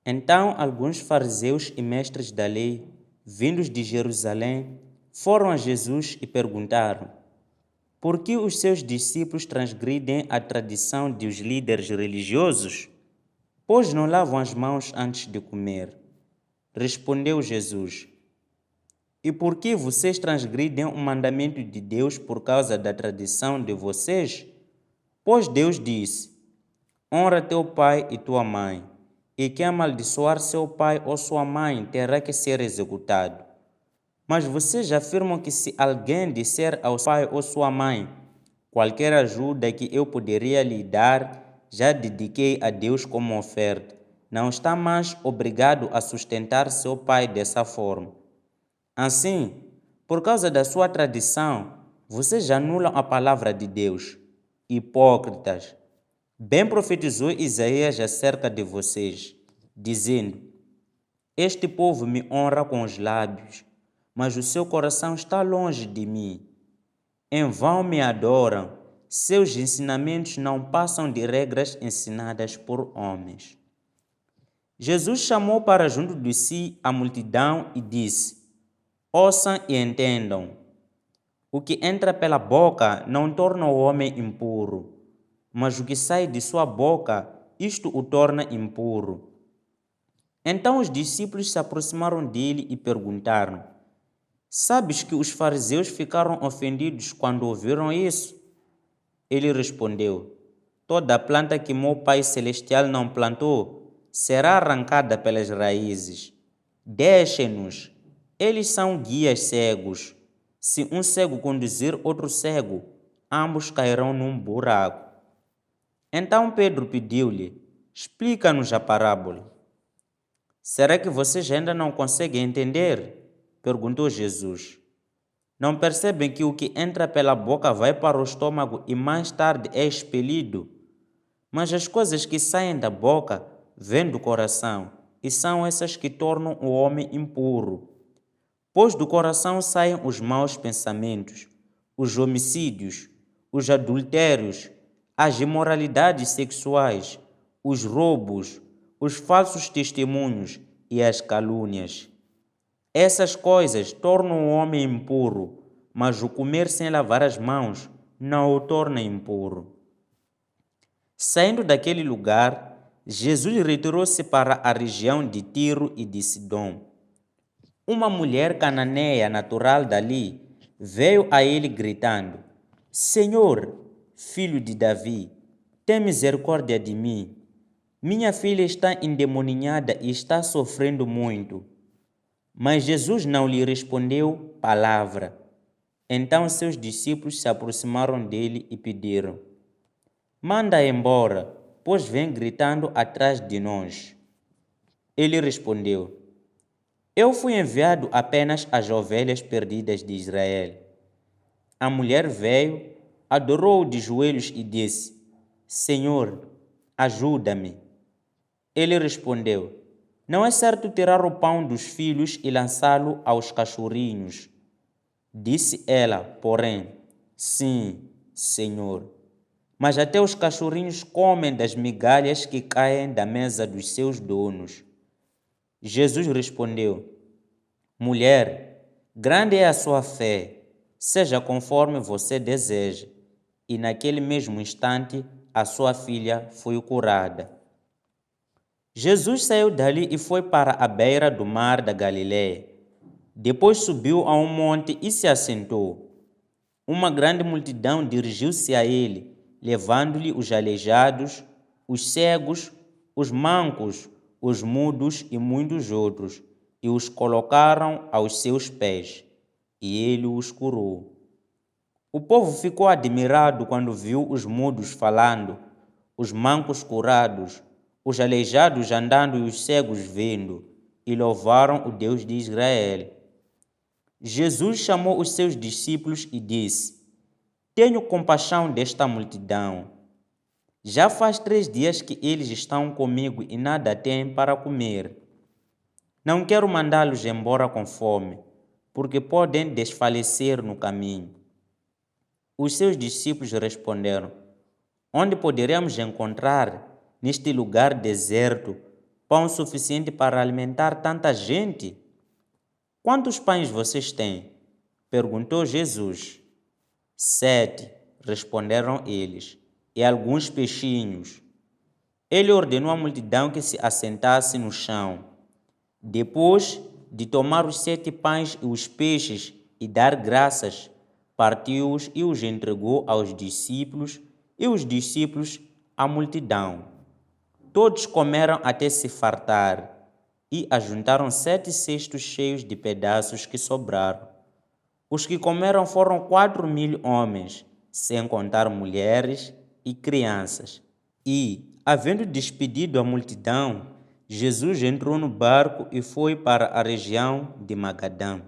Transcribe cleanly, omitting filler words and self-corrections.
Então alguns fariseus e mestres da lei, vindos de Jerusalém, foram a Jesus e perguntaram: por que os seus discípulos transgridem a tradição dos líderes religiosos? Pois não lavam as mãos antes de comer. Respondeu Jesus: e por que vocês transgridem o mandamento de Deus por causa da tradição de vocês? Pois Deus disse: honra teu pai e tua mãe, e quem amaldiçoar seu pai ou sua mãe terá que ser executado. Mas vocês afirmam que se alguém disser ao pai ou sua mãe: qualquer ajuda que eu poderia lhe dar, já dediquei a Deus como oferta, não está mais obrigado a sustentar seu pai dessa forma. Assim, por causa da sua tradição, vocês anulam a palavra de Deus. Hipócritas! Bem profetizou Isaías acerca de vocês, dizendo: este povo me honra com os lábios, mas o seu coração está longe de mim. Em vão me adoram, seus ensinamentos não passam de regras ensinadas por homens. Jesus chamou para junto de si a multidão e disse: ouçam e entendam. O que entra pela boca não torna o homem impuro, mas o que sai de sua boca, isto o torna impuro. Então os discípulos se aproximaram dele e perguntaram: sabes que os fariseus ficaram ofendidos quando ouviram isso? Ele respondeu: toda planta que meu Pai Celestial não plantou será arrancada pelas raízes. Deixem-nos, eles são guias cegos. Se um cego conduzir outro cego, ambos cairão num buraco. Então Pedro pediu-lhe: explica-nos a parábola. Será que vocês ainda não conseguem entender? Perguntou Jesus. Não percebem que o que entra pela boca vai para o estômago e mais tarde é expelido? Mas as coisas que saem da boca vêm do coração, e são essas que tornam o homem impuro. Pois do coração saem os maus pensamentos, os homicídios, os adultérios, as imoralidades sexuais, os roubos, os falsos testemunhos e as calúnias. Essas coisas tornam o homem impuro, mas o comer sem lavar as mãos não o torna impuro. Saindo daquele lugar, Jesus retirou-se para a região de Tiro e de Sidom. Uma mulher cananeia natural dali veio a ele gritando: Senhor, filho de Davi, tem misericórdia de mim. Minha filha está endemoninhada e está sofrendo muito. Mas Jesus não lhe respondeu palavra. Então seus discípulos se aproximaram dele e pediram: manda embora, pois vem gritando atrás de nós. Ele respondeu: eu fui enviado apenas às ovelhas perdidas de Israel. A mulher veio, adorou-o de joelhos e disse: Senhor, ajuda-me. Ele respondeu: não é certo tirar o pão dos filhos e lançá-lo aos cachorrinhos. Disse ela, porém: sim, Senhor. Mas até os cachorrinhos comem das migalhas que caem da mesa dos seus donos. Jesus respondeu: mulher, grande é a sua fé, seja conforme você deseja. E naquele mesmo instante, a sua filha foi curada. Jesus saiu dali e foi para a beira do mar da Galileia. Depois subiu a um monte e se assentou. Uma grande multidão dirigiu-se a ele, levando-lhe os aleijados, os cegos, os mancos, os mudos e muitos outros, e os colocaram aos seus pés, e ele os curou. O povo ficou admirado quando viu os mudos falando, os mancos curados, os aleijados andando e os cegos vendo, e louvaram o Deus de Israel. Jesus chamou os seus discípulos e disse: tenho compaixão desta multidão. Já faz 3 dias que eles estão comigo e nada têm para comer. Não quero mandá-los embora com fome, porque podem desfalecer no caminho. Os seus discípulos responderam: onde poderemos encontrar, neste lugar deserto, pão suficiente para alimentar tanta gente? Quantos pães vocês têm? Perguntou Jesus. 7, responderam eles, e alguns peixinhos. Ele ordenou à multidão que se assentasse no chão. Depois de tomar os 7 pães e os peixes e dar graças, partiu-os e os entregou aos discípulos, e os discípulos à multidão. Todos comeram até se fartar, e ajuntaram 7 cestos cheios de pedaços que sobraram. Os que comeram foram 4.000 homens, sem contar mulheres e crianças. E, havendo despedido a multidão, Jesus entrou no barco e foi para a região de Magadã.